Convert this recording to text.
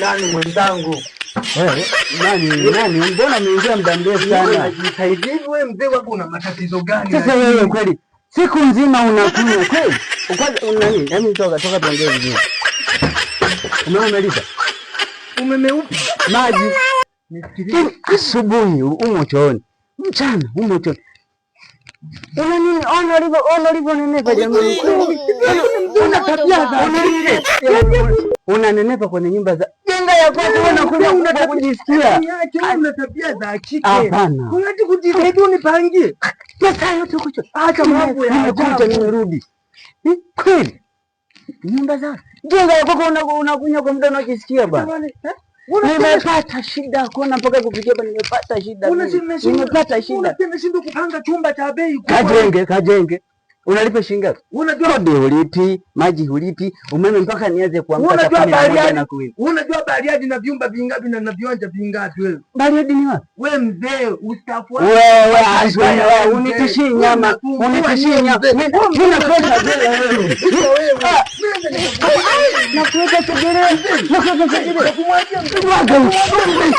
Nani mwenzangu? Nani? Mbona umeingia muda mrefu sana? Hivi wewe mzee wako una matatizo gani? Sasa wewe kweli siku nzima unakunywa kweli? Nani? Hebu toka tuongee vizuri. Umemaliza? Umeme upi? Maji. Nisikilize. Asubuhi umo chooni. Mchana umo chooni. Una nini? Ona ulivyo nenepa jamani. Una tabia za nini? Unanenepa kwenye nyumba za jenga ya kwetu unakuja unataka kujisikia. Una tabia za kike. Hapana. Unataka kujisikia unipangie. Pesa yote kucho. Acha mambo ya nimekuja nimerudi. Kweli? Nyumba za jenga ya kwako unakunywa kwa muda unajisikia bwana. Nimepata shida kuona mpaka kufikia hapa nimepata shida. Nimepata shida. Unashindwa kupanga chumba cha bei. Kajenge. Unalipa shilingi ngapi? Unajua kodi ulipi, maji ulipi, umeme mpaka nianze kuamka saa 11 na kuwini. Unajua Bariadi na vyumba vingapi na viwanja vingapi wewe? Bariadi ni wapi? Wewe mzee, ustafu wako. Wewe unitishie nyama, unitishie nyama. Mimi nakwenda bila wewe. Nakuweka segere. Nakumwagia.